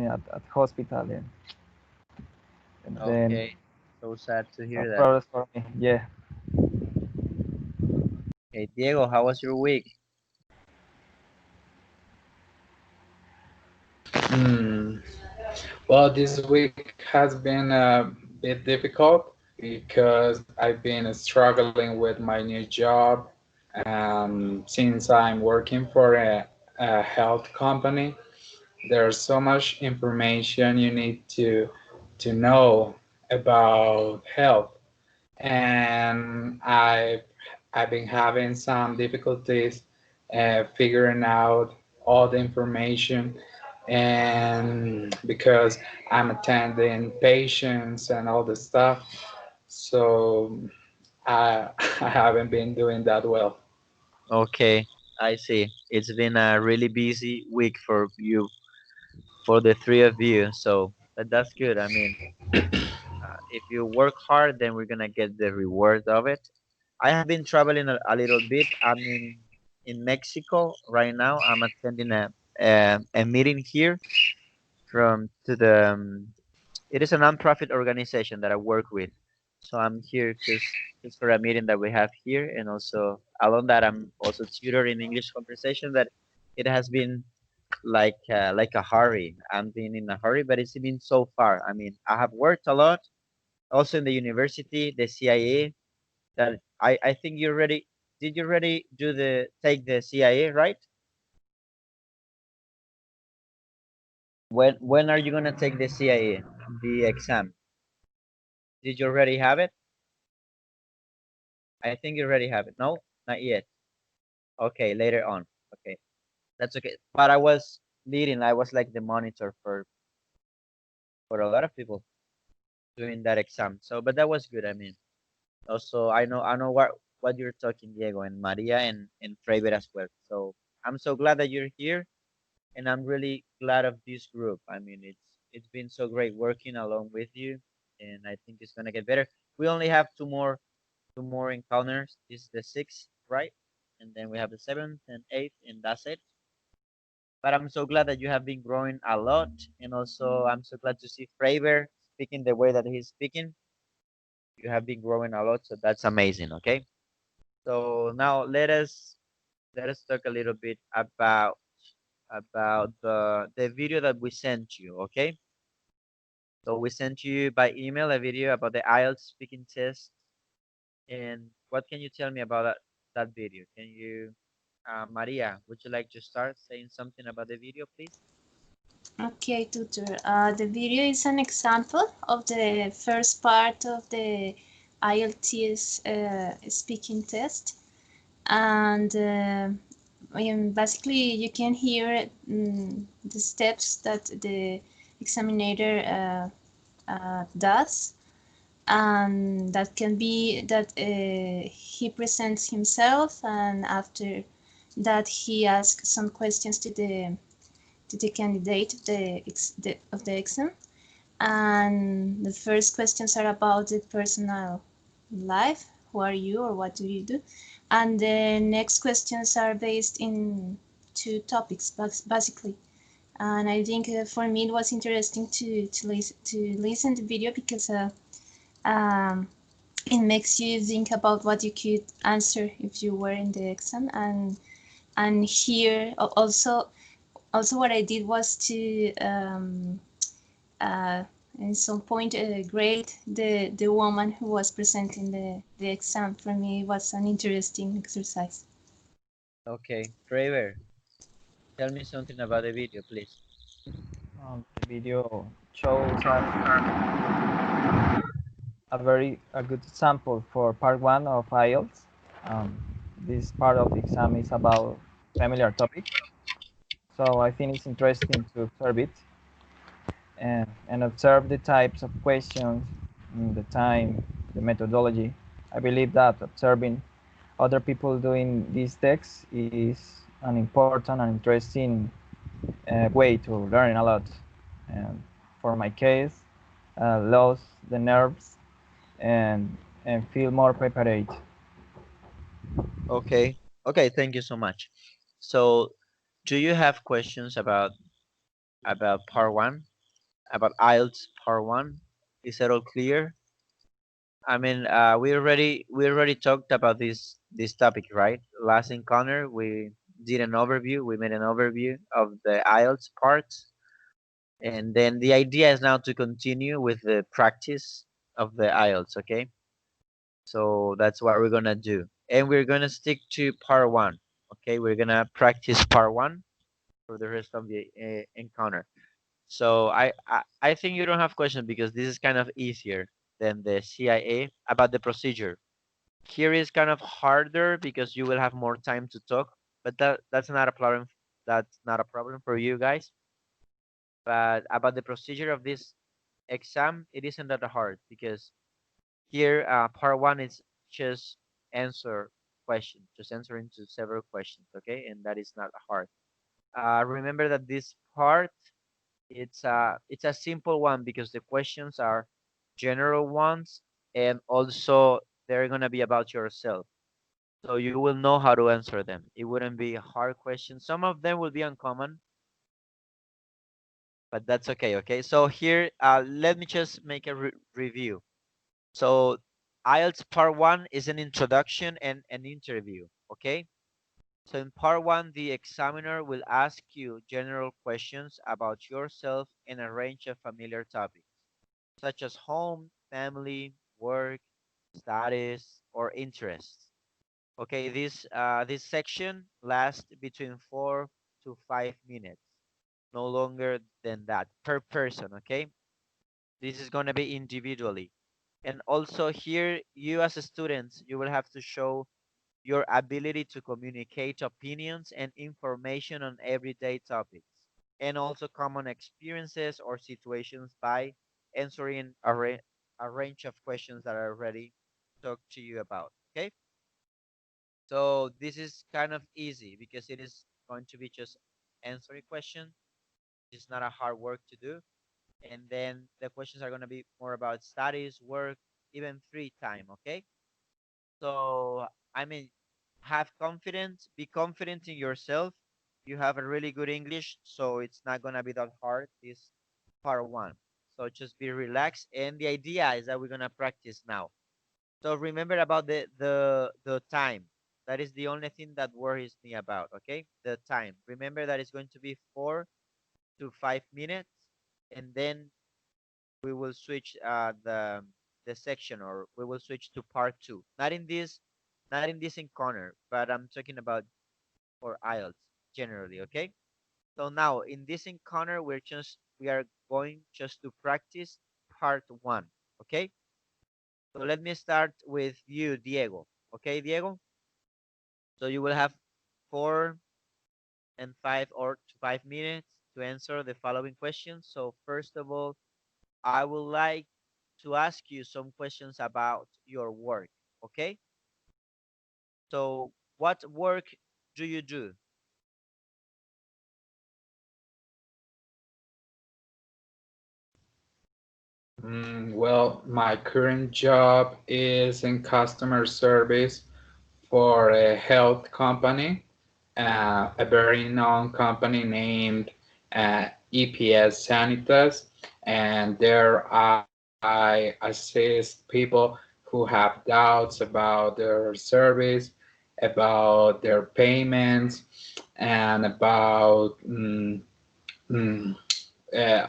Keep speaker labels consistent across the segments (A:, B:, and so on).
A: at hospital, and then
B: Okay, so sad to
A: some
B: hear that.
A: problems for me. Yeah.
B: Okay, Diego, how was your week?
C: Hmm. Well, this week has been a bit difficult because I've been struggling with my new job. Since I'm working for a health company, there's so much information you need to know about health, and I've been having some difficulties figuring out all the information, and because I'm attending patients and all this stuff, so I I haven't been doing that well.
B: Okay, I see. It's been a really busy week for you, for the three of you. So, but that's good. I mean, if you work hard, then we're gonna get the reward of it. I have been traveling a little bit. I'm in Mexico right now. I'm attending a meeting here from to the it is a nonprofit organization that I work with. So I'm here just for a meeting that we have here, and also along that I'm also tutor in English conversation. That it has been like a hurry. I'm being in a hurry, but it's been so far. I mean, I have worked a lot, also in the university, the CIA. That I think you already did. You already do the take the CIA, right? When are you gonna take the CIA, the exam? Did you already have it? I think you already have it. No, not yet. Okay, later on. Okay, that's okay. But I was leading. I was like the monitor for a lot of people doing that exam. So, but that was good. I mean, also I know what you're talking, Diego and Maria and Freiber as well. So I'm so glad that you're here, and I'm really glad of this group. I mean, it's been so great working along with you, and I think it's gonna get better. We only have two more encounters. This is the sixth, right? And then we have the seventh and eighth, and that's it. But I'm so glad that you have been growing a lot, and also I'm so glad to see Freiber speaking the way that he's speaking. You have been growing a lot, so that's amazing. Okay, so now let us talk a little bit about the video that we sent you. Okay, so we sent you by email a video about the IELTS speaking test. And what can you tell me about that video? Can you, Maria, would you like to start saying something about the video, please?
D: Okay, tutor. The video is an example of the first part of the IELTS speaking test, and basically you can hear the steps that the examiner does, and that can be that he presents himself, and after that he asks some questions to the candidate of the exam. And the first questions are about the personal life. Who are you, or what do you do? And the next questions are based in two topics, basically. And I think for me it was interesting to listen to the video because um, it makes you think about what you could answer if you were in the exam. And here also what I did was to uh, at some point grade the woman who was presenting the exam. For me, it was an interesting exercise.
B: Okay, Trevor, tell me something about the video, please.
A: The video shows a good example for part one of IELTS. Um, this part of the exam is about familiar topics, so I think it's interesting to observe it and observe the types of questions, the time, the methodology. I believe that observing other people doing these texts is an important and interesting way to learn a lot. And for my case, lost the nerves and feel more prepared.
B: Okay, okay, thank you so much. So, do you have questions about about part one, about IELTS part one. Is that all clear? I mean, we already talked about this topic, right? Last encounter, we did an overview. We made an overview of the IELTS parts, and then the idea is now to continue with the practice of the IELTS. Okay, so that's what we're gonna do, and we're gonna stick to part one. Okay, we're gonna practice part one for the rest of the encounter. So I think you don't have questions because this is kind of easier than the CIA about the procedure. Here is kind of harder because you will have more time to talk, but that's not a problem. That's not a problem for you guys. But about the procedure of this exam, it isn't that hard because here part one is just answer questions, just answering to several questions, okay? And that is not hard. Remember that this part it's a simple one because the questions are general ones and also they're gonna be about yourself. So you will know how to answer them. It wouldn't be a hard question. Some of them will be uncommon, but that's okay. Okay. So here, let me just make a review. So IELTS part one is an introduction and an interview. Okay. So in part one, the examiner will ask you general questions about yourself and a range of familiar topics, such as home, family, work, studies, or interests. Okay, this section lasts between 4 to 5 minutes, no longer than that per person. Okay, this is gonna be individually, and also here you as a student you will have to show your ability to communicate opinions and information on everyday topics, and also common experiences or situations by answering a range of questions that I already talked to you about. Okay. So this is kind of easy because it is going to be just answering question. It's not a hard work to do. And then the questions are going to be more about studies, work, even free time. Okay. So, I mean, have confidence, be confident in yourself. You have a really good English, so it's not going to be that hard. This part one. So just be relaxed. And the idea is that we're going to practice now. So remember about the time. That is the only thing that worries me about, okay? The time. Remember that it's going to be 4 to 5 minutes, and then we will switch the section, or we will switch to part two. Not in this encounter, but I'm talking about for IELTS generally, okay? So now in this encounter, we are going just to practice part one, okay? So let me start with you, Diego. Okay, Diego? So you will have 4 and 5 minutes to answer the following questions. So first of all, I would like to ask you some questions about your work. Okay? So what work do you do?
C: Well, my current job is in customer service for a health company, a very known company named EPS Sanitas, and there I assist people who have doubts about their service, about their payments, and about mm, uh,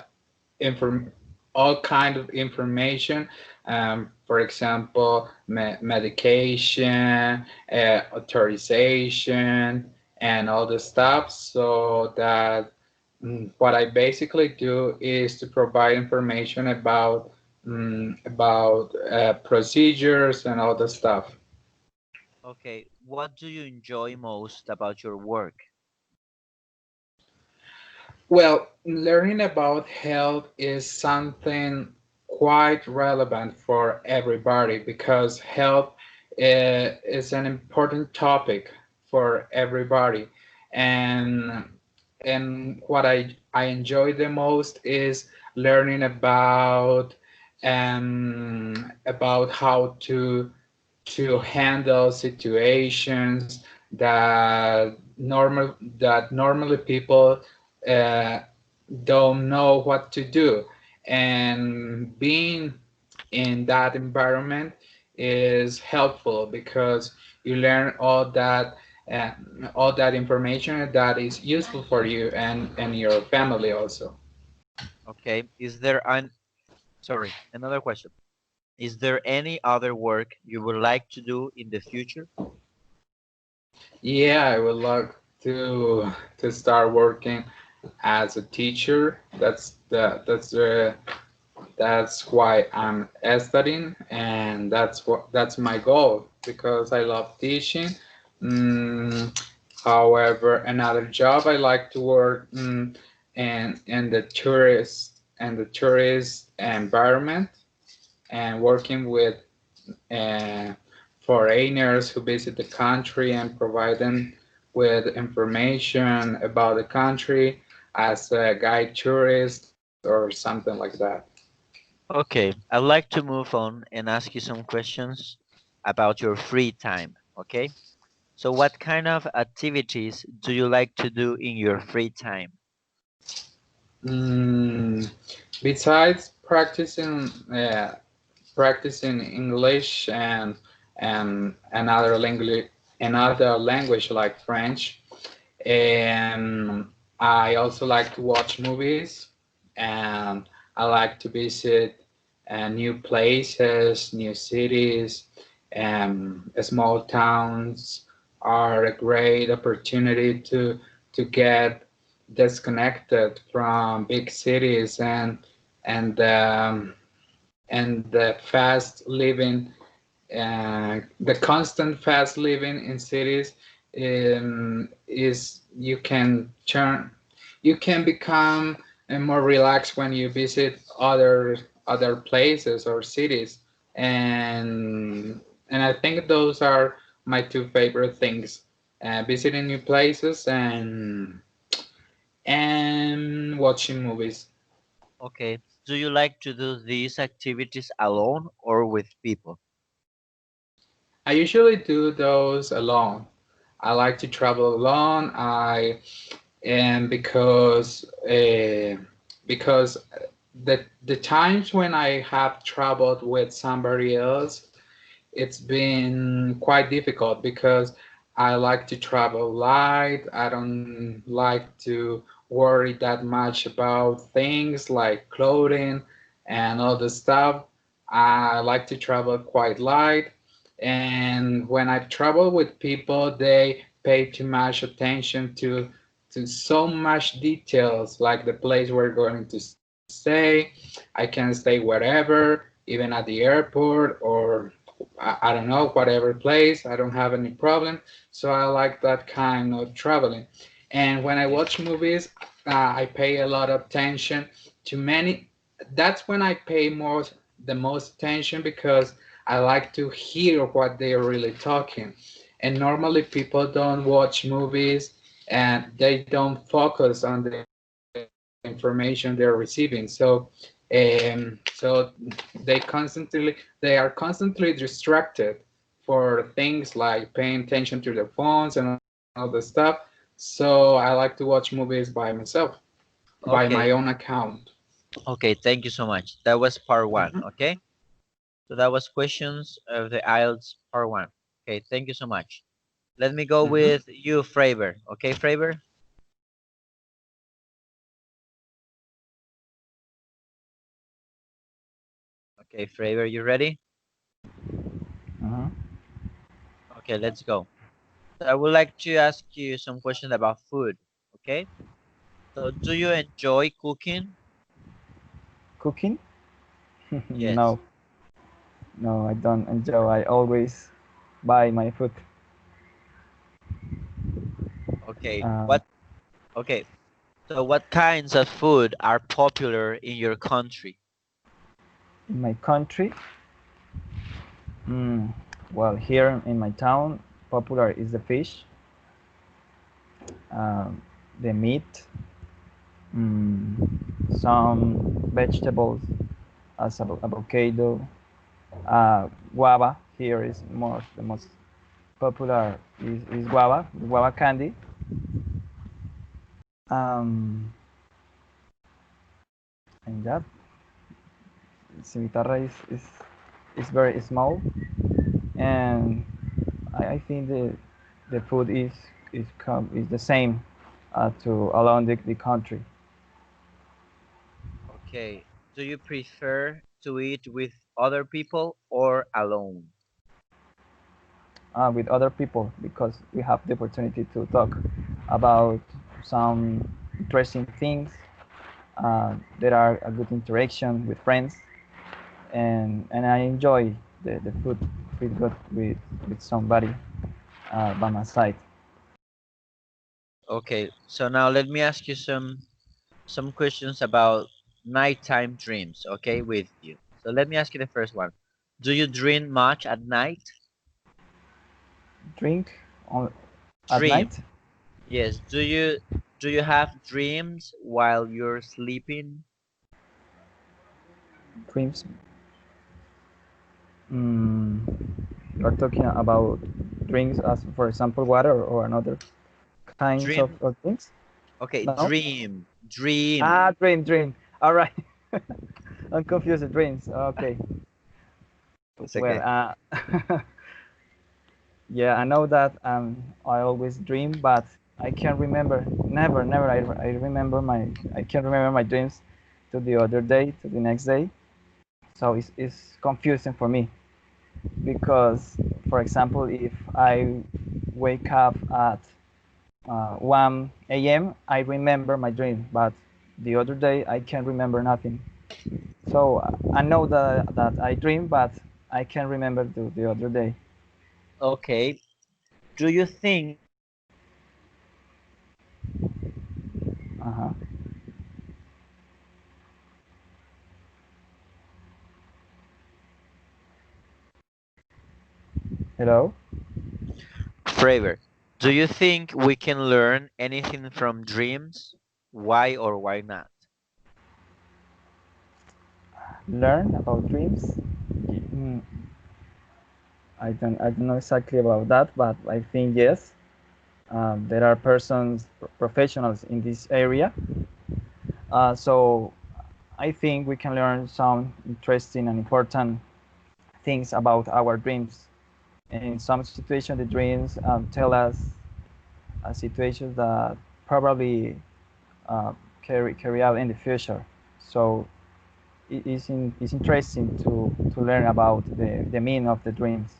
C: inform all kind of information. For example, medication, authorization, and all the stuff. So that what I basically do is to provide information about procedures and all the stuff.
B: Okay, what do you enjoy most about your work?
C: Well, learning about health is something quite relevant for everybody because health is an important topic for everybody. And and what I enjoy the most is learning about how to handle situations that normally people uh, don't know what to do. And being in that environment is helpful because you learn uh, all that information that is useful for you and your family also.
B: Okay. Is there an sorry, another question. Is there any other work you would like to do in the future?
C: Yeah, I would like to start working as a teacher. That's why I'm studying, and that's my goal because I love teaching. Mm, However, another job I like to work in the tourist environment and working with uh, foreigners who visit the country and provide them with information about the country as a guide tourist or something like that.
B: Okay, I'd like to move on and ask you some questions about your free time. Okay, so what kind of activities do you like to do in your free time?
C: Mm, Besides practicing English and another language like French, and I also like to watch movies, and I like to visit new places, new cities, and small towns are a great opportunity to get disconnected from big cities and um, and the constant fast living in cities is you can become more relaxed when you visit other places or cities, and I think those are my two favorite things: visiting new places and watching movies.
B: Okay, do you like to do these activities alone or with people?
C: I usually do those alone. I like to travel alone. I and because the times when I have traveled with somebody else, it's been quite difficult because I like to travel light. I don't like to worry that much about things like clothing and all the stuff. I like to travel quite light. And when I travel with people, they pay too much attention to so much details, like the place we're going to stay. I can stay wherever, even at the airport or I don't know, whatever place. I don't have any problem. So I like that kind of traveling. And when I
B: Okay.
C: watch movies, I pay a lot of attention to many. That's when I pay the most attention because I like to hear what they're really talking. And normally people don't watch movies and they don't focus on the information they're receiving. So they are constantly distracted for things like paying attention to their phones and all the stuff. So I like to watch movies by myself, by my
B: Okay,
C: own account.
B: okay, thank you so much. That was part one,
C: Mhm,
B: okay? So that was questions of the IELTS part one. Okay, thank you so much. Let me go
C: mhm.
B: with you, Fravor. Okay, Fravor? Okay, Fravor, you ready?
A: Uh-huh.
B: Okay, let's go. So I would like to ask you some questions about food, okay? So do you enjoy cooking?
A: Cooking?
B: Yes.
A: No, no, I don't enjoy. I always buy my food.
B: Okay,
A: Um,
B: what, okay, so what kinds of food are popular in your country?
A: in my country, mm, well, here in my town, popular is the fish, um, the meat, mm, some vegetables as avocado, guava. Here is the most popular is guava, guava candy. Um, and that cimitarra is very small, and I think the food is the same to along the country.
B: Okay. Do you prefer to eat with other people or alone?
A: With other people because we have the opportunity to talk about some interesting things. There are a good interaction with friends, and I enjoy the food with somebody by my side.
B: Okay. So now let me ask you some questions about nighttime dreams, okay, with you. So let me ask you the first one. Do you dream much at night?
A: Drink on at
B: Dream.
A: night.
B: Yes. Do you have dreams while you're sleeping?
A: Dreams. Mm, you're talking about drinks as, for example, water or another kinds
B: Dream.
A: of drinks?
B: Okay,
A: No?
B: dream. Dream.
A: Ah, dream. All right. I'm confused. Dreams. Okay.
B: It's
A: Well,
B: okay.
A: yeah, I know that I always dream, but I can't remember. Never. I can't remember my dreams to the other day, to the next day. So it's confusing for me because, for example, if I wake up at 1 a.m., I remember my dream, but the other day I can't remember nothing. So I know that I dream, but I can't remember the other day.
B: Okay. Do you think
A: Uh-huh. Hello?
B: Fravor, do you think we can learn anything from dreams? Why or why not?
A: Learn about dreams? Mm, I don't know exactly about that, but I think yes. There are professionals in this area. So I think we can learn some interesting and important things about our dreams. In some situations, the dreams tell us situations that probably uh, carry out in the future. So it's interesting to learn about the meaning of the dreams.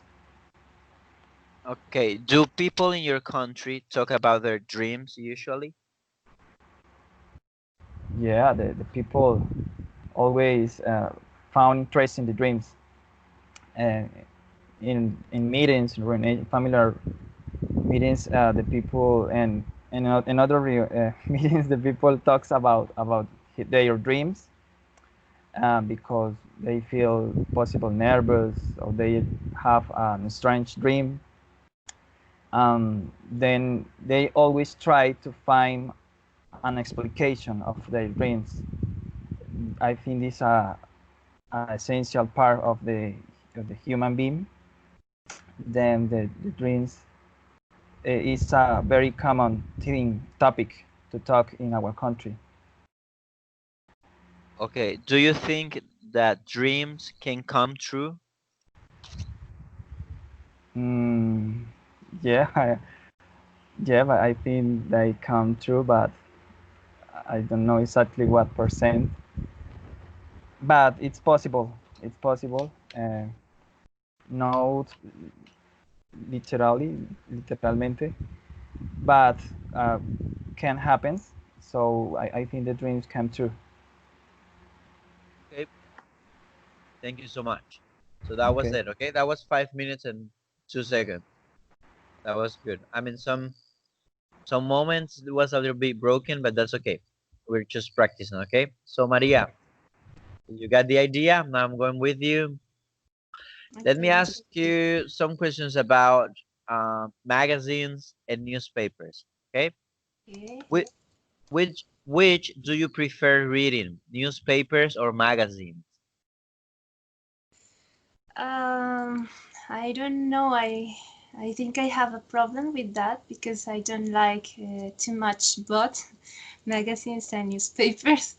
B: Okay, do people in your country talk about their dreams usually?
A: Yeah, the people always found interest in the dreams. And in meetings, in familiar meetings, the people and in other meetings, the people talks about their dreams because they feel possible nervous or they have a strange dream. Then they always try to find an explanation of their dreams. I think this is an essential part of the human being. Then the dreams is a very common topic to talk in our country.
B: Okay, do you think that dreams can come true?
A: Mm, yeah, yeah, but I think they come true, but I don't know exactly what percent. But it's possible. It's possible. Not literalmente, but uh, can happen. So I think the dreams come true.
B: Okay, thank you so much. So that was
A: Okay.
B: it, okay? That was 5 minutes and 2 seconds. That was good. I mean, some moments it was a little bit broken, but that's okay. We're just practicing, okay? So Maria, you got the idea. Now I'm going with you. Let me
D: Okay.
B: ask you some questions about magazines and newspapers. Okay,
D: Okay.
B: which, which do you prefer reading, newspapers or magazines?
D: Um, I don't know. I think I have a problem with that because I don't like too much both magazines and newspapers.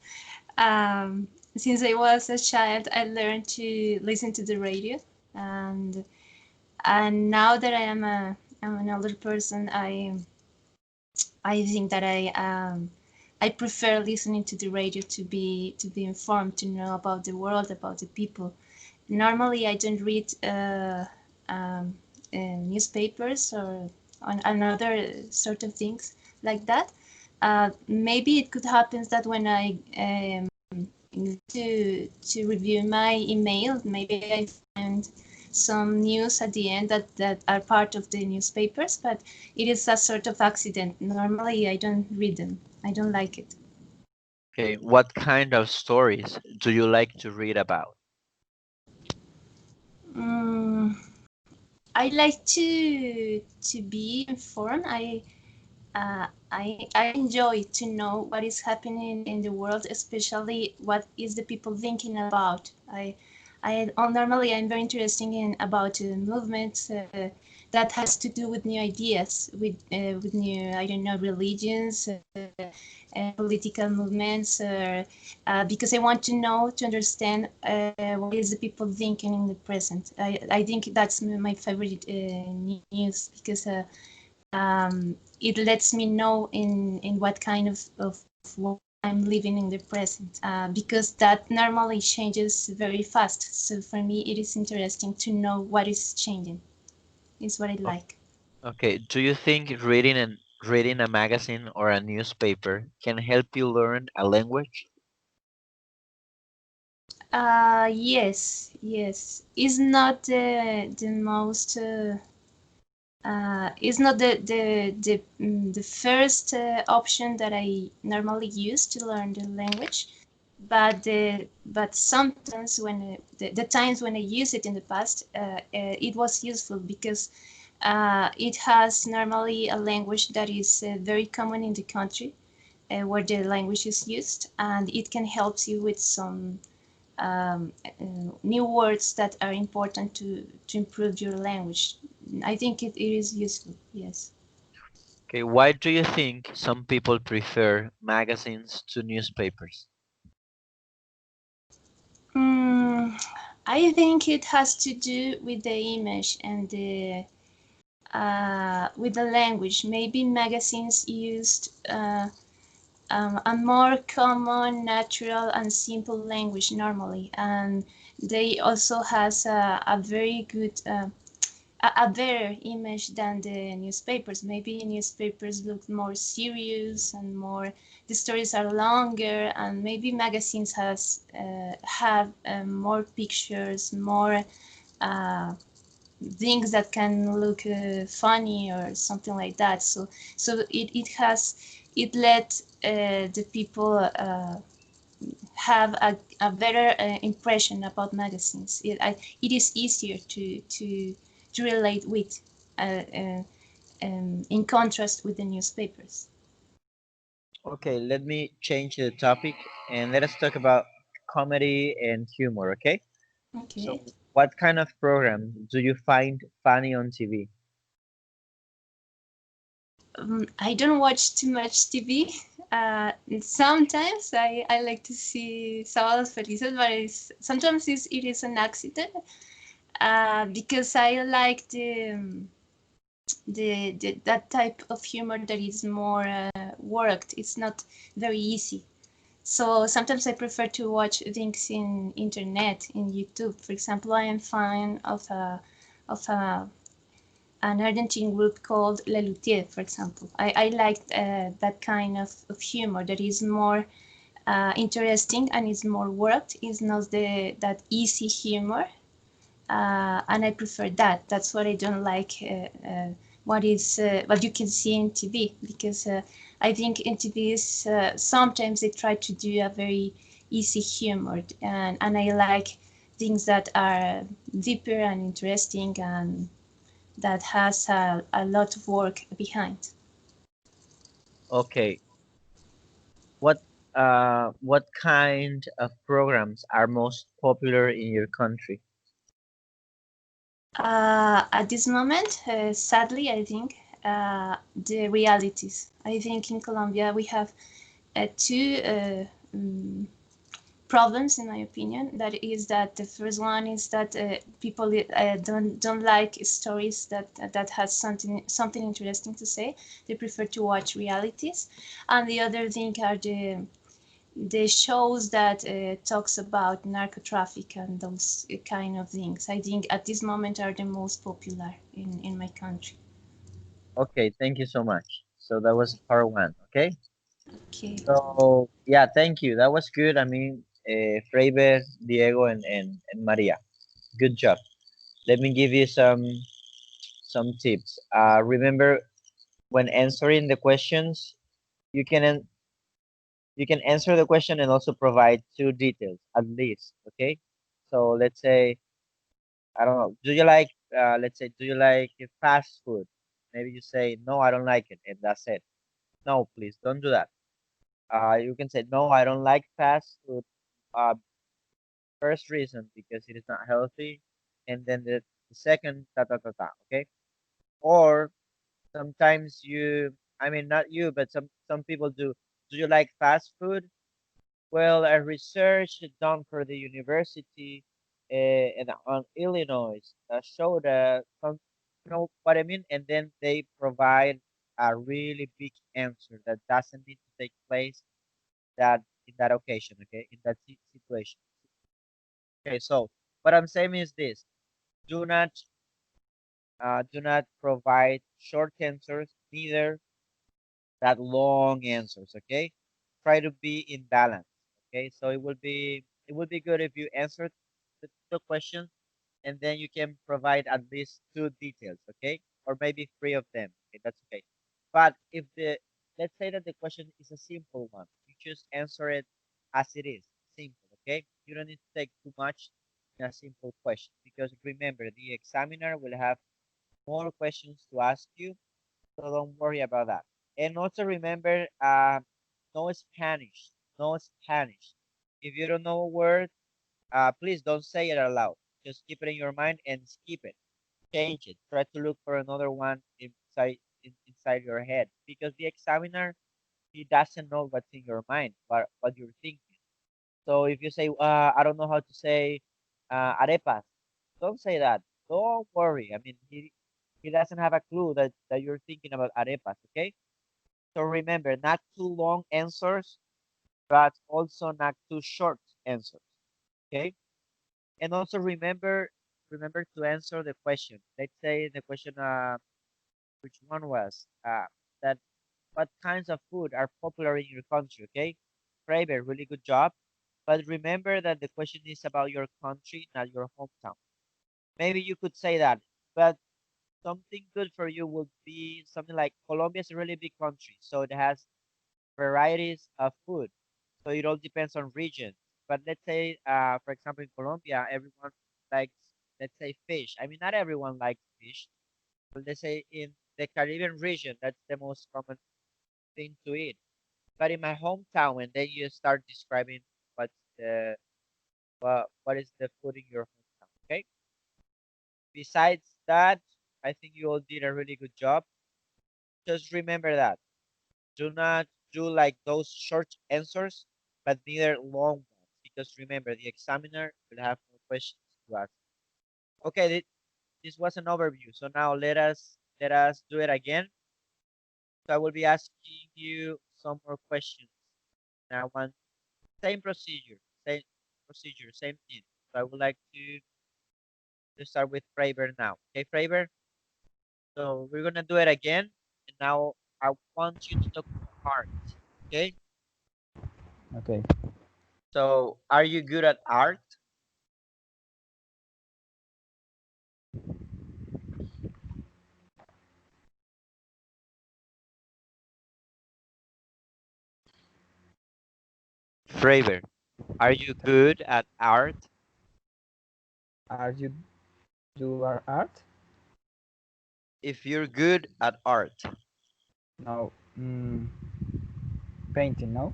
D: since I was a child, I learned to listen to the radio, and now that I'm an older person, I think that I prefer listening to the radio to be informed, to know about the world, about the people. Normally, I don't read newspapers or on another sort of things like that. Maybe it could happen that when I to review my email, maybe I find some news at the end that are part of the newspapers, but it is a sort of accident. Normally, I don't read them. I don't like it.
B: Okay, what kind of stories do you like to read about?
D: Mm, I like to be informed. I enjoy to know what is happening in the world, especially what is the people thinking about. Normally I'm very interested in about movements that has to do with new ideas, with new, I don't know, religions, political movements, because I want to know, to understand what is the people thinking in the present. I think that's my favorite news, because it lets me know in what kind of world I'm living in the present, because that normally changes very fast. So for me, it is interesting to know what is changing. Is what I
B: O-
D: like.
B: Okay, do you think reading a magazine or a newspaper can help you learn a language?
D: Yes, yes. It's not the most. It's not the first option that I normally use to learn the language, but sometimes when the times when I use it in the past, it was useful because it has normally a language that is very common in the country where the language is used, and it can help you with some new words that are important to improve your language. I think it is useful, yes.
B: Okay, why do you think some people prefer magazines to newspapers?
D: Mm, I think it has to do with the image and with the language. Maybe magazines used a more common, natural, and simple language normally, and they also has a very good a better image than the newspapers. Maybe newspapers look more serious and more. The stories are longer, and maybe magazines has have more pictures, more uh, things that can look funny or something like that. So it let the people have a better impression about magazines. It is easier to relate with, in contrast with the newspapers.
B: Okay, let me change the topic and let us talk about comedy and humor, okay? So,
D: Okay.
B: what kind of program do you find funny on TV?
D: I don't watch too much TV. Sometimes I like to see Sábados Felices, but sometimes it is an accident because I like that type of humor that is more worked. It's not very easy. So sometimes I prefer to watch things in internet, in YouTube. For example, I am fan of an Argentine group called Le Luthier, for example. I like that kind of humor that is more interesting and is more worked. It's not that easy humor, and I prefer that. That's what I don't like. What you can see in TV, because I think in TV is sometimes they try to do a very easy humor, and I like things that are deeper and interesting and that has a lot of work behind.
B: Okay, what kind of programs are most popular in your country?
D: At this moment, sadly, I think the realities. I think in Colombia we have two problems, in my opinion. That is that the first one is that people don't like stories that has something interesting to say. They prefer to watch realities, and the other thing are the shows that talks about narco traffic and those kind of things. I think at this moment are the most popular in my country.
B: Okay, thank you so much. So that was part one. Okay.
D: Okay.
B: So yeah, thank you. That was good. I mean, Freiber, Diego, and Maria. Good job. Let me give you some tips. Remember when answering the questions, you can you can answer the question and also provide two details at least. Okay. So let's say I don't know. Do you like let's say do you like fast food? Maybe you say no, I don't like it, and that's it. No, please don't do that. You can say no, I don't like fast food. Uh, first reason because it is not healthy, and then the second ta ta ta ta. Okay. Or sometimes you, I mean not you, but some people do. Do you like fast food? Well, a research done for the university on Illinois showed some, you know what I mean, and then they provide a really big answer that doesn't need to take place that in that occasion, okay, in that situation. Okay, so what I'm saying is this: do not do not provide short answers, neither that long answers. Okay, try to be in balance. Okay, so it would be good if you answer the question and then you can provide at least two details. Okay, or maybe three of them. Okay, that's okay. But if the let's say that the question is a simple one, you just answer it as it is, simple. Okay, you don't need to take too much in a simple question because remember the examiner will have more questions to ask you, so don't worry about that. And also remember, no Spanish, no Spanish. If you don't know a word, please don't say it aloud. Just keep it in your mind and skip it. Change it. Try to look for another one inside your head because the examiner he doesn't know what's in your mind, what you're thinking. So if you say, I don't know how to say arepas, don't say that. Don't worry. I mean, he doesn't have a clue that you're thinking about arepas. Okay. So remember, not too long answers, but also not too short answers. Okay. And also remember to answer the question. Let's say the question, which one was that what kinds of food are popular in your country? Okay. Freiber, really good job. But remember that the question is about your country, not your hometown. Maybe you could say that, but something good for you would be something like Colombia is a really big country, so it has varieties of food. So it all depends on region. But let's say, for example, in Colombia, everyone likes, let's say, fish. I mean, not everyone likes fish, but let's say in the Caribbean region, that's the most common thing to eat. But in my hometown, and then you start describing what's the what is the food in your hometown. Okay. Besides that, I think you all did a really good job. Just remember that. Do not do like those short answers, but neither long ones, because remember the examiner will have more questions to ask. Okay, this was an overview. So now let us do it again. So I will be asking you some more questions. Now one same procedure, same thing. So I would like to start with Freiber now. Okay, Freiber. So we're gonna do it again, and now I want you to talk about art. Okay.
A: Okay.
B: So are you good at art? Freiber, are you good at art?
A: Are you do our art?
B: If you're good at art,
A: No. Painting, no?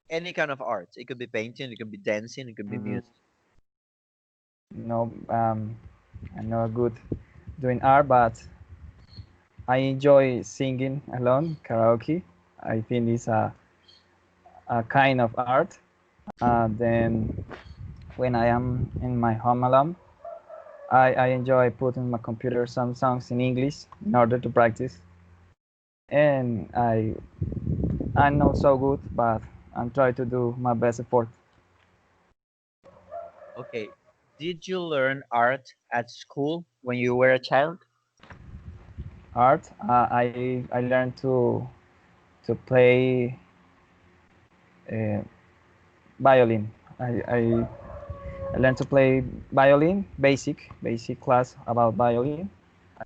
B: any kind of art, it could be painting, it could be dancing, it could be
A: Mm,
B: music.
A: no. I'm not good doing art, but I enjoy singing alone, karaoke. I think it's a kind of art. Then when I am in my home alone, I enjoy putting my computer some songs in English in order to practice. And I'm not so good, but I'm trying to do my best effort.
B: Okay. Did you learn art at school when you were a child?
A: Art, I learned to play uh, violin. I learned to play violin, basic class about violin.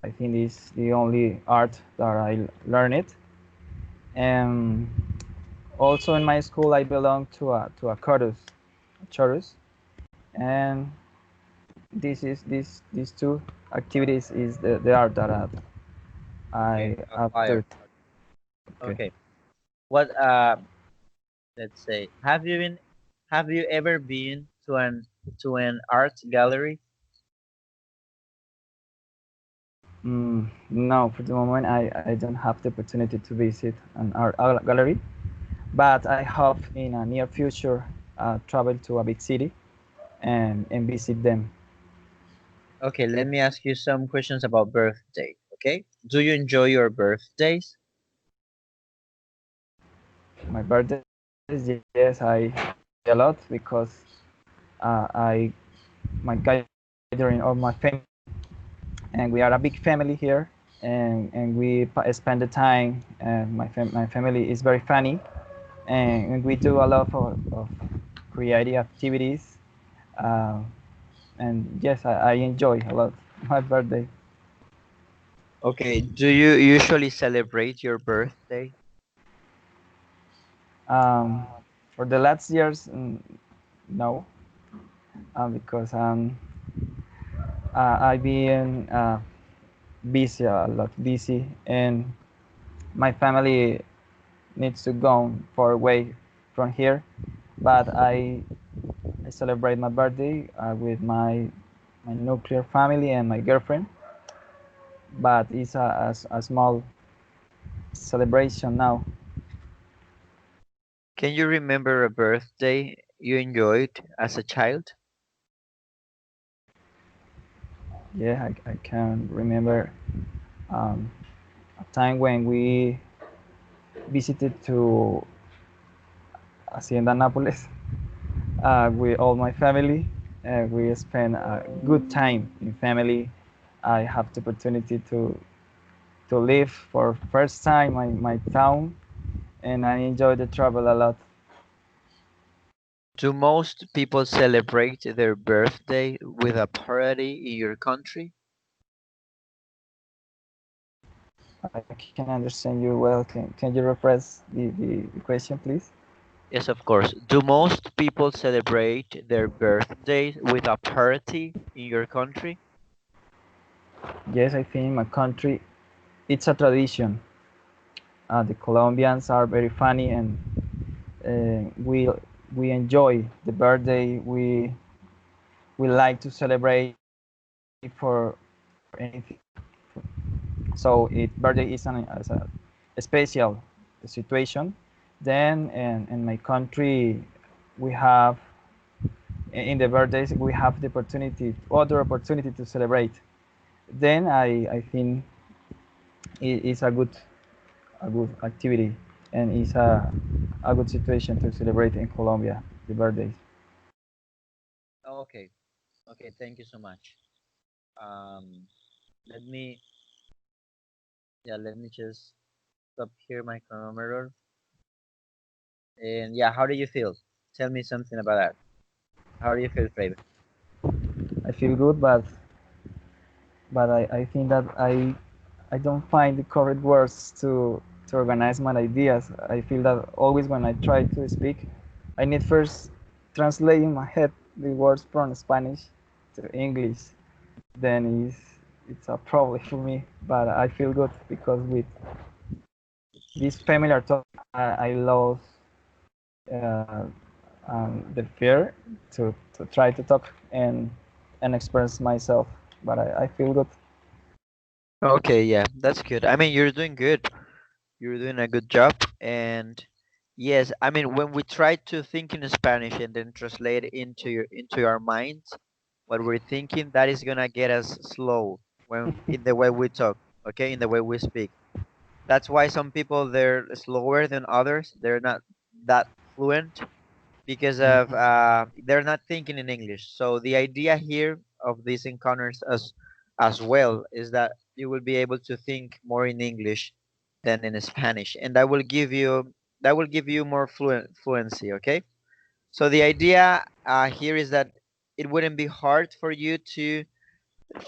A: I think it's the only art that I learned it. And also in my school, I belong to a chorus, and these two activities is the art that
B: Okay,
A: I have to
B: acquired.
A: it. Okay.
B: Okay. What let's say, have you ever been to an art gallery?
A: No, for the moment, I don't have the opportunity to visit an art gallery, but I hope in a near future travel to a big city and visit them.
B: Okay, let me ask you some questions about birthday. Okay, do you enjoy your birthdays?
A: My birthdays, yes, I enjoy a lot because I my gathering of my family, and we are a big family here, and we spend the time. My family is very funny, and we do a lot of creative activities. Uh, and yes, I enjoy a lot my birthday.
B: Okay, do you usually celebrate your birthday?
A: Um, for the last years, no, because I've been busy a lot, busy, and my family needs to go far away from here. But I celebrate my birthday with my nuclear family and my girlfriend. But it's a small celebration now.
B: Can you remember a birthday you enjoyed as a child?
A: Yeah, I can remember um, a time when we visited to Hacienda Nápoles with all my family. We spent a good time in family. I have the opportunity to live for first time my town, and I enjoy the travel a lot.
B: Do most people celebrate their birthday with a party in your country?
A: I can understand you well. Can you rephrase the question, please?
B: Yes, of course. Do most people celebrate their birthdays with a party in your country?
A: Yes, I think in my country it's a tradition. The Colombians are very funny, and we enjoy the birthday. We like to celebrate for anything. So it birthday is as a special situation. Then in my country, we have in the birthdays we have the opportunity, other opportunity to celebrate. Then I think it is a good activity, and it's a good situation to celebrate in Colombia the birthdays.
B: Okay. Okay, thank you so much. Um, let me, yeah, let me just stop here my chronometer. And yeah, how do you feel? Tell me something about that. How do you feel, Fred?
A: I feel good, but I think that I don't find the correct words to organize my ideas. I feel that always when I try to speak, I need first translate in my head the words from Spanish to English. Then it's a problem for me. But I feel good because with this familiar talk, I lost uh, the fear to try to talk and express myself. But I feel good.
B: Okay, yeah, that's good. I mean, you're doing good. You're doing a good job. And Yes, I mean when we try to think in Spanish and then translate it into our minds, what we're thinking, that is gonna get us slow when in the way we talk, okay, in the way we speak. That's why some people they're slower than others. They're not that fluent because of
A: Mhm.
B: they're not thinking in English. So the idea here of these encounters as well is that you will be able to think more in English than in Spanish, and that will give you more fluency. Okay. So the idea here is that it wouldn't be hard for you to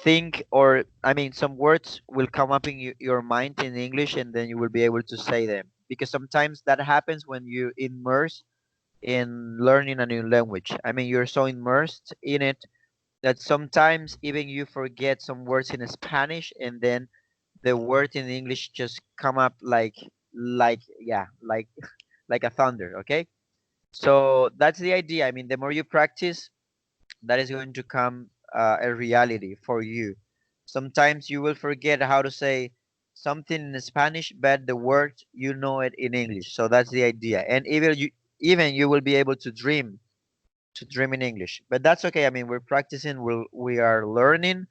B: think, or I mean, some words will come up in your mind in English, and then you will be able to say them. Because sometimes that happens when you immerse in learning a new language. I mean, you're so immersed in it that sometimes even you forget some words in Spanish, and then the word in English just come up like yeah, like a thunder. Okay, so that's the idea. I mean, the more you practice, that is going to come a reality for you. Sometimes you will forget how to say something in Spanish, but the word you know it in English. So that's the idea. And even you will be able to dream in English. But that's okay. I mean, we're practicing, we are learning,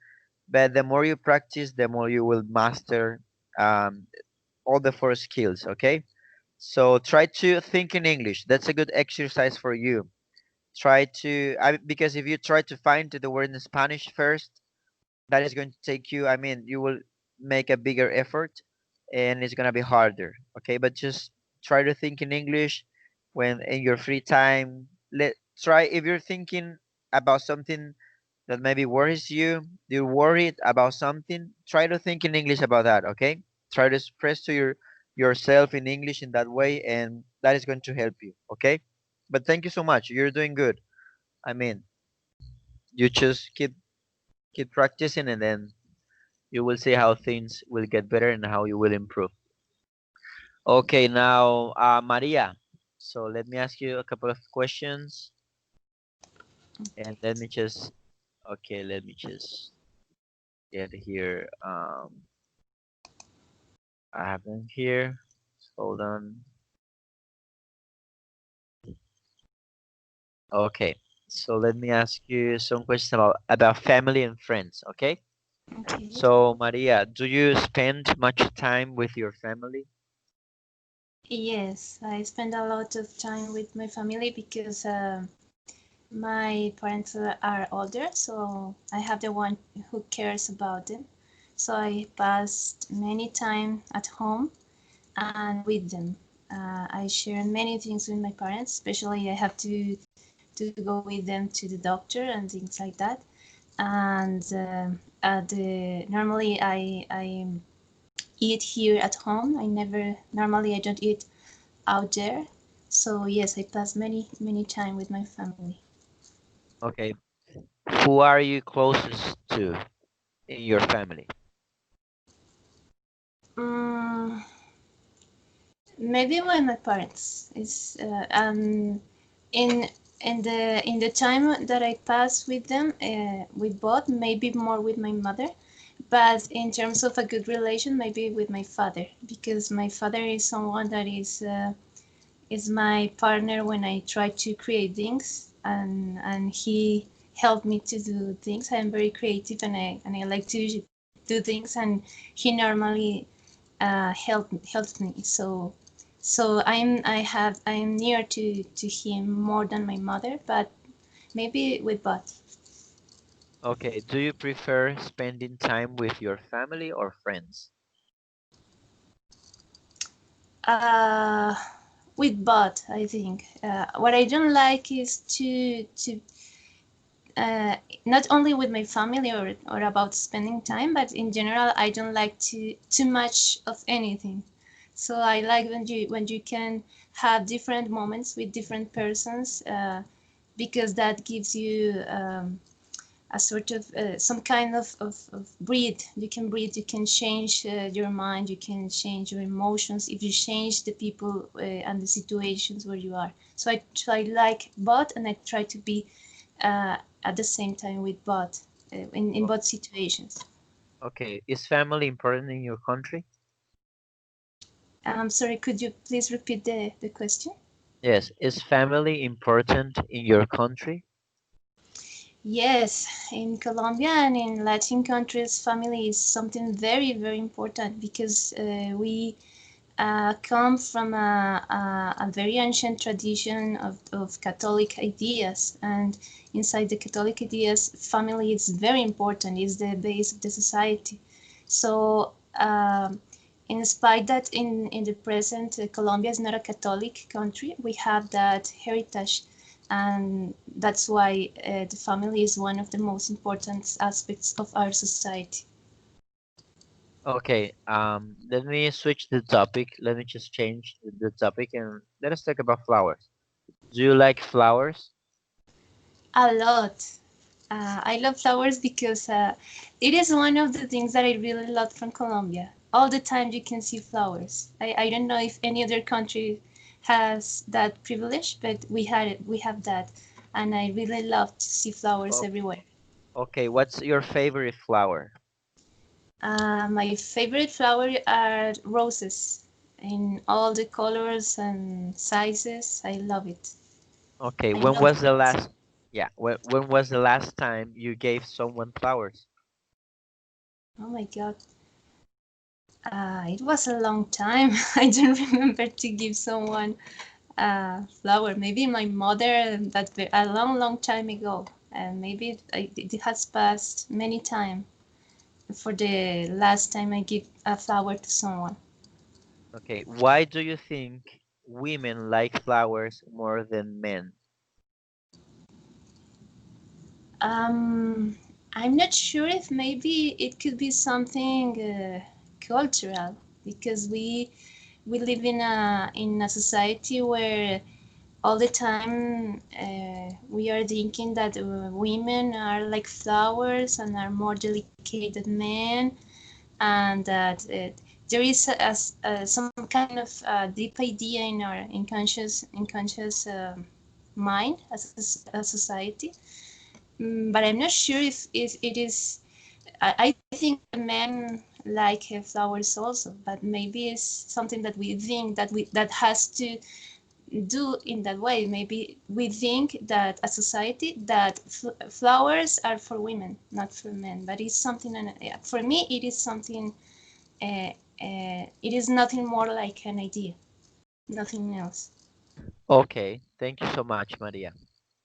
B: but the more you practice, the more you will master um, all the four skills. Okay. So try to think in English. That's a good exercise for you. Try to, because if you try to find the word in Spanish first, that is going to take you, I mean, you will make a bigger effort and it's going to be harder. Okay. But just try to think in English when in your free time. Try, if you're thinking about something that maybe worries you, you're worried about something, try to think in English about that. Okay. Try to express to yourself in English in that way, and that is going to help you. Okay. But thank you so much. You're doing good. I mean, you just keep practicing, and then you will see how things will get better and how you will improve. Okay, now Maria. So let me ask you a couple of questions, and let me just okay, let me just get here. I have them here. Hold on. Okay, so let me ask you some questions about family and friends. Okay.
D: Okay.
B: So Maria, do you spend much time with your family?
D: Yes, I spend a lot of time with my family because my parents are older, so I have the one who cares about them. So I passed many time at home and with them. I share many things with my parents, especially I have to go with them to the doctor and things like that. And normally I eat here at home. I never normally I don't eat out there. So yes, I pass many time with my family.
B: Okay. Who are you closest to in your family?
D: Mm, maybe with my parents. It's in in the time that I pass with them, with both, maybe more with my mother. But in terms of a good relation, maybe with my father, because my father is someone that is my partner when I try to create things, and he helped me to do things. I'm very creative, and I like to do things, and he normally helps me. So I'm near to him more than my mother, but maybe with both.
B: Okay. Do you prefer spending time with your family or friends?
D: Uh, with both, I think. What I don't like is to uh, not only with my family or about spending time, but in general, I don't like too much of anything. So I like when you can have different moments with different persons, because that gives you a sort of some kind of breathe. You can breathe, you can change your mind, you can change your emotions if you change the people and the situations where you are. So I try like both, and I try to be uh, at the same time with both, in
B: O-
D: both situations.
B: Okay. Is family important in your country?
D: I'm sorry, could you please repeat the question?
B: Yes, is family important in your country?
D: Yes, in Colombia and in Latin countries, family is something very, very important because we come from a very ancient tradition of Catholic ideas. And inside the Catholic ideas, family is very important, is the base of the society. So, in spite that in the present, Colombia is not a Catholic country, we have that heritage. And that's why the family is one of the most important aspects of our society.
B: Okay, let me switch the topic. Let me just change the topic and let us talk about flowers. Do you like flowers?
D: A lot. I love flowers because it is one of the things that I really love from Colombia. All the time you can see flowers. I don't know if any other country has that privilege, but we have that, and I really love to see flowers
B: Oh,
D: everywhere.
B: okay, what's your favorite flower?
D: My favorite flower are roses in all the colors and sizes. I love it.
B: Okay,
D: I
B: when
D: love
B: was the
D: flowers.
B: last, yeah, when was the last time you gave someone flowers?
D: Oh my God. It was a long time. I don't remember to give someone a flower. Maybe my mother, that a long, long time ago. And maybe it has passed many time for the last time I give a flower to someone.
B: Okay, why do you think women like flowers more than men?
D: Um, I'm not sure if maybe it could be something cultural because we live in a society where all the time we are thinking that women are like flowers and are more delicate than men, and that there is some kind of deep idea in our in conscious mind as a society. But I'm not sure if it is. I think men like flowers also, but maybe it's something that we think that has to do in that way. Maybe we think that a society that flowers are for women, not for men. But it's something. For me, it is something. It is nothing more like an idea, nothing else.
B: Okay, thank you so much, Maria.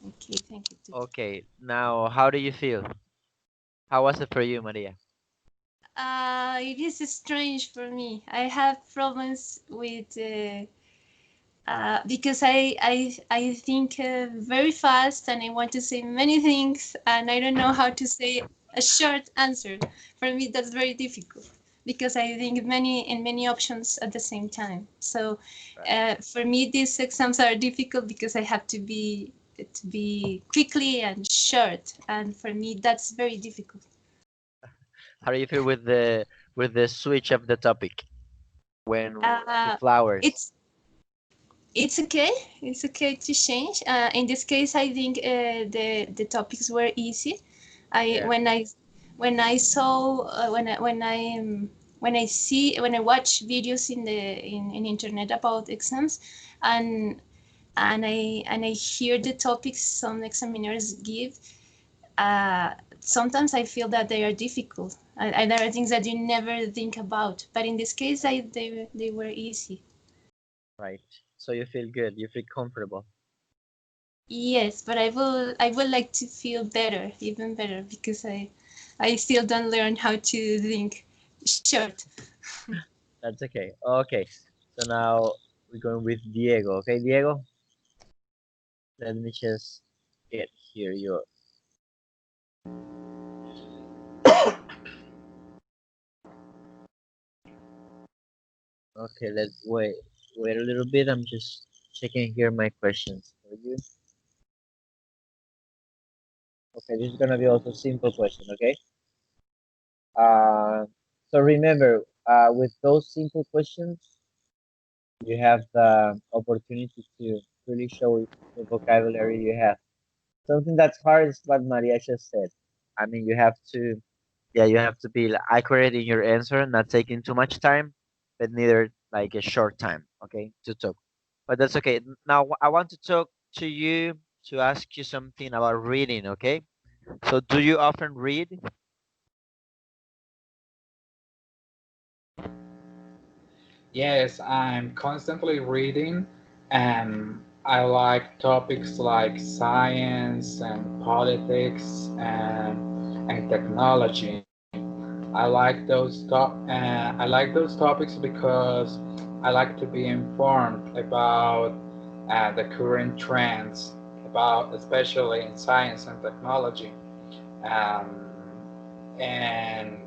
D: Okay, thank you too.
B: Okay, now how do you feel? How was it for you, Maria?
D: It is strange for me. I have problems with because I think very fast and I want to say many things and I don't know how to say a short answer. For me, that's very difficult because I think many options at the same time. So
B: Right.
D: for me, these exams are difficult because I have to be quickly and short, and for me, that's very difficult.
B: How do you feel with the switch of the topic when to
D: Uh,
B: flowers?
D: it's it's okay. It's okay to change. In this case, I think the topics were easy. I
B: Yeah.
D: when I saw when I see when I watch videos in internet about exams, and and I hear the topics some examiners give. Sometimes I feel that they are difficult, and there are things that you never think about. But in this case, they were easy.
B: Right. So you feel good, you feel comfortable.
D: Yes, but I would like to feel better, even better, because I still don't learn how to think short.
B: That's okay. Okay. So now we're going with Diego. Okay, Diego? Let me just get here your okay, let's wait a little bit. I'm just checking here my questions for you. Okay, this is gonna be also simple question, okay? Uh so remember, with those simple questions, you have the opportunity to really show the vocabulary you have. Something that's hard is what Maria just said. I mean, you have to, yeah, you have to be accurate in your answer, not taking too much time, but neither like a short time, okay, to talk. but that's okay. Now I want to talk to you to ask you something about reading, okay? So do you often read?
C: Yes, I'm constantly reading, and I like topics like science and politics and technology. I like those topics because I like to be informed about the current trends, about especially in science and technology. Um, and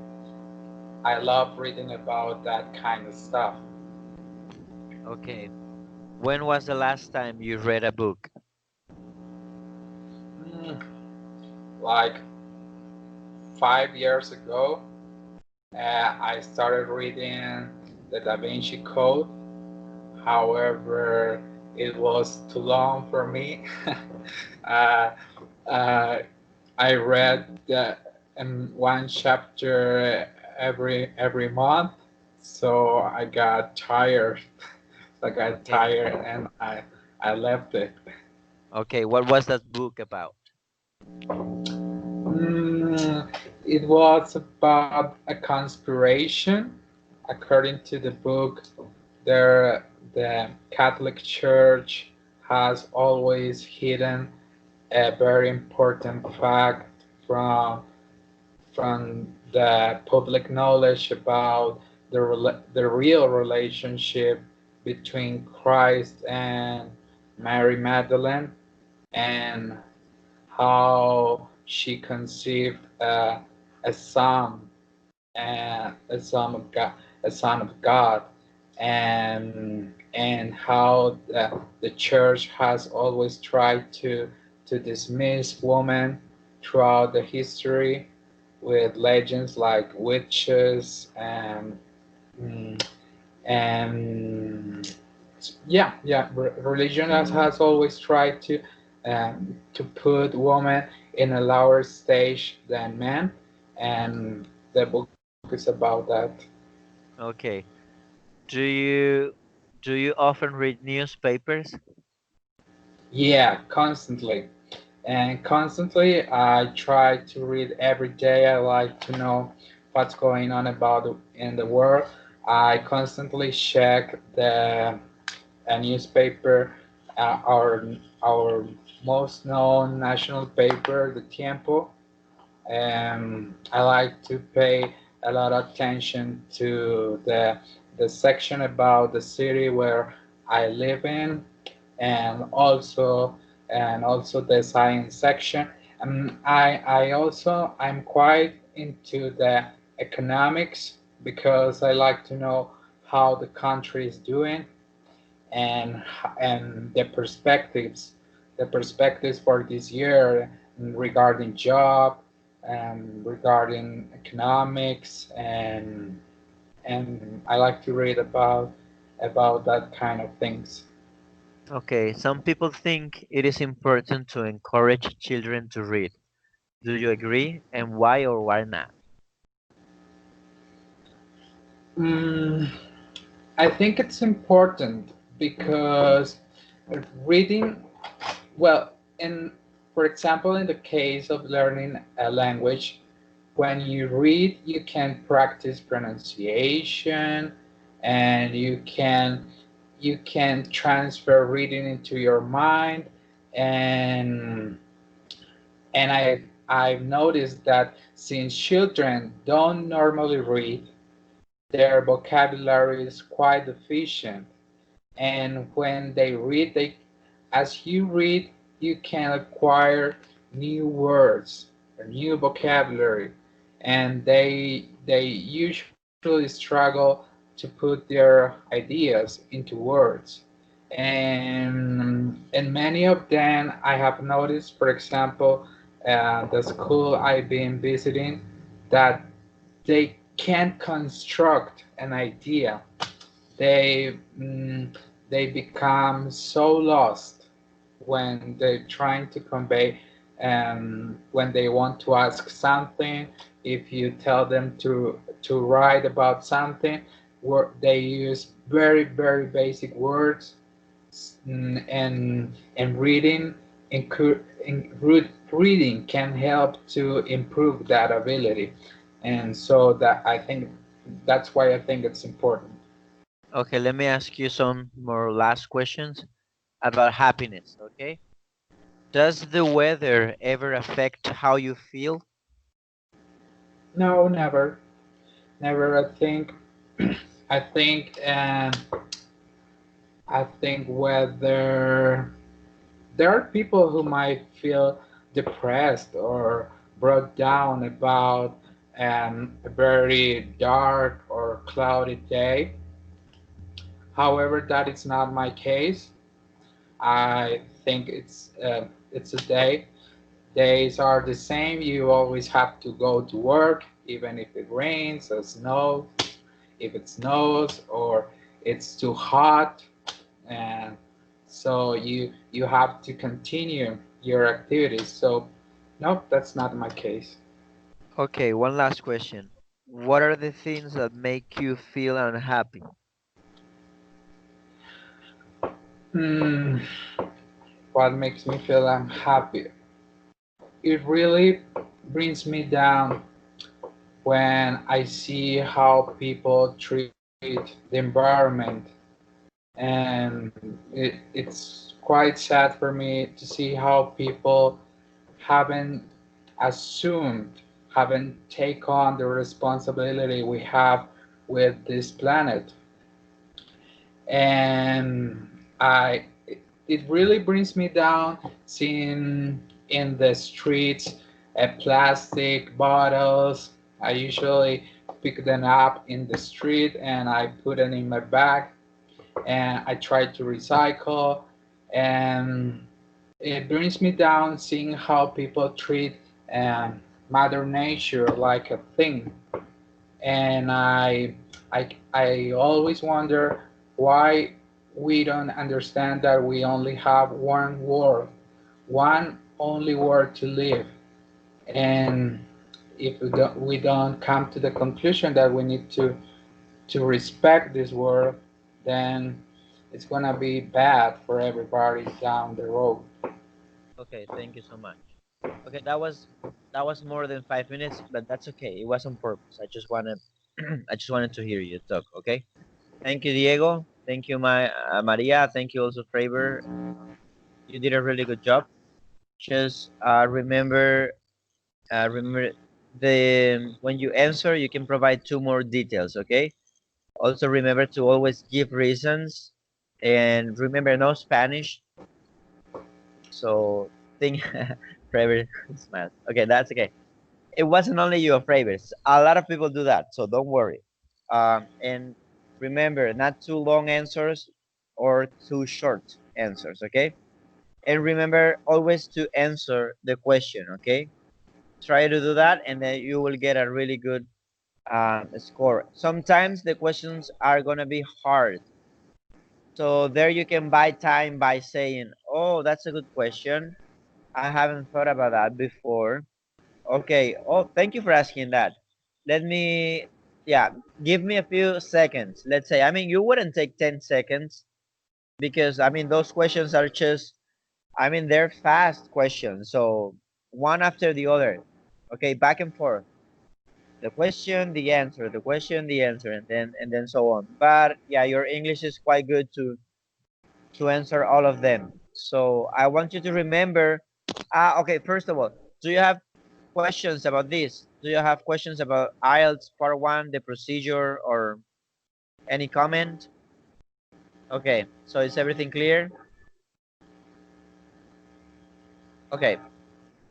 C: I love reading about that kind of stuff.
B: Okay. When was the last time you read a book?
C: Mm, like 5 years ago, I started reading the Da Vinci Code. However, it was too long for me. uh, uh, I read one chapter every month, so I got tired. I got
B: Okay.
C: tired, and I left it.
B: Okay, what was that book about?
C: It was about a conspiration. According to the book, the Catholic Church has always hidden a very important fact from the public knowledge about the real relationship between Christ and Mary Magdalene, and how she conceived a son, a son of God, a son of God, and how the church has always tried to dismiss women throughout the history with legends like witches mm, and yeah, religion has always tried to put women in a lower stage than men, and the book is about that.
B: Okay. Do you do you often read newspapers?
C: Yeah, constantly. And constantly, I try to read every day. I like to know what's going on about in the world. I constantly check the a newspaper, our most known national paper, the Tiempo. I like to pay a lot of attention to the section about the city where I live in, and also the science section. I'm quite into the economics because I like to know how the country is doing, and and the perspectives for this year regarding job and regarding economics, and I like to read about that kind of things.
B: Okay, some people think it is important to encourage children to read. Do you agree? And why or why not?
C: Mm, I think it's important because reading, well, in for example, in the case of learning a language, when you read, you can practice pronunciation, and you can transfer reading into your mind, and I've noticed that since children don't normally read, their vocabulary is quite deficient, and when they read, they as you read, you can acquire new words or new vocabulary, and they usually struggle to put their ideas into words. And many of them, I have noticed, for example, the school I've been visiting, that they can't construct an idea. They mm, they become so lost when they're trying to convey, when they want to ask something. If you tell them to write about something, they use very basic words, and reading reading can help to improve that ability, and so that I think that's why I think it's important.
B: Okay, let me ask you some more last questions about happiness, okay? Does the weather ever affect how you feel?
C: No, never, never. I think I think I think whether there are people who might feel depressed or brought down about a very dark or cloudy day. However, that is not my case. I think it's a day. Days are the same. You always have to go to work, even if it rains or snows. If it snows or it's too hot, and so you have to continue your activities. So no, that's not my case.
B: Okay, one last question. What are the things that make you feel unhappy?
C: Hmm, what makes me feel unhappy? It really brings me down when I see how people treat the environment, and it's quite sad for me to see how people haven't assumed, haven't taken on the responsibility we have with this planet. And it really brings me down seeing in the streets plastic bottles. I usually pick them up in the street and I put them in my bag and I try to recycle, and it brings me down seeing how people treat um, Mother Nature like a thing, and I always wonder why we don't understand that we only have one world, one only world to live, and if we don't come to the conclusion that we need to respect this world, then it's gonna be bad for everybody down the road.
B: Okay, thank you so much. Okay, that was more than 5 minutes, but that's okay. It was on purpose. I just wanted I just wanted to hear you talk. Okay. Thank you, Diego. Thank you, my Maria. Thank you also, Faber. You did a really good job. Just remember the when you answer, you can provide two more details. Okay. Also remember to always give reasons, and remember no Spanish. So think Faber smiles. Okay, that's okay. It wasn't only you, Fravors. A lot of people do that, so don't worry. And remember, not too long answers or too short answers, okay? And remember always to answer the question, okay? Try to do that, and then you will get a really good score. Sometimes the questions are gonna be hard, so there you can buy time by saying, "Oh, that's a good question. I haven't thought about that before." Okay. Oh, thank you for asking that. Let me, yeah, give me a few seconds. Let's say, I mean, you wouldn't take 10 seconds because, I mean, those questions are just, I mean, they're fast questions. So one after the other. Okay, back and forth. The question, the answer, the question, the answer, and then so on. But yeah, your English is quite good to answer all of them. So I want you to remember. Okay, first of all, do you have questions about this? Do you have questions about IELTS Part 1, the procedure, or any comment? Okay, so is everything clear? Okay,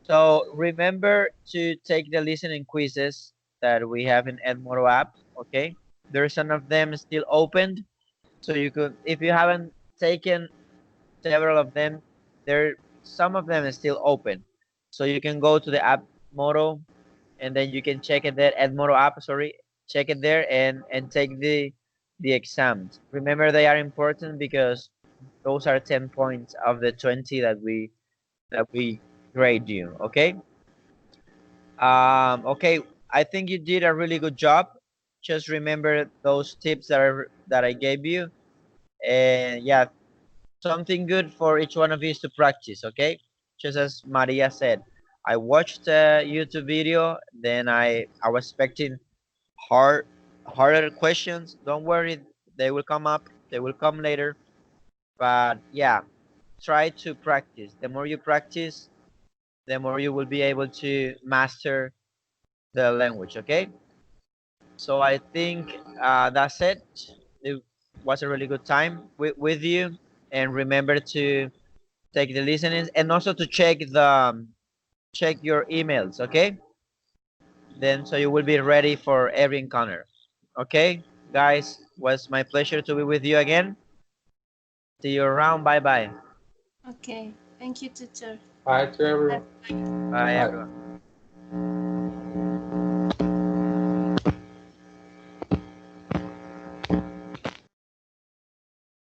B: so remember to take the listening quizzes that we have in Edmodo app, okay? There's some of them still opened, so you could, if you haven't taken several of them, there some of them is still open. So you can go to the app Moto, and then you can check it there at Moto app, sorry, check it there and take the exams. Remember they are important because those are 10 points of the 20 that we grade you, okay? Okay, I think you did a really good job. Just remember those tips that I gave you, and yeah, something good for each one of you is to practice, okay? Just as Maria said, I watched a YouTube video, then I was expecting hard harder questions. Don't worry, they will come up, they will come later. But yeah, try to practice. The more you practice, the more you will be able to master the language, okay? So I think that's it. It was a really good time with you. And remember to take the listenings and also to check your emails, okay? Then so you will be ready for every encounter. Okay, guys, was my pleasure to be with you again. See you around. Bye bye.
D: Okay. Thank you, teacher.
C: Bye to everyone.
B: Bye
C: Bye.
B: everyone.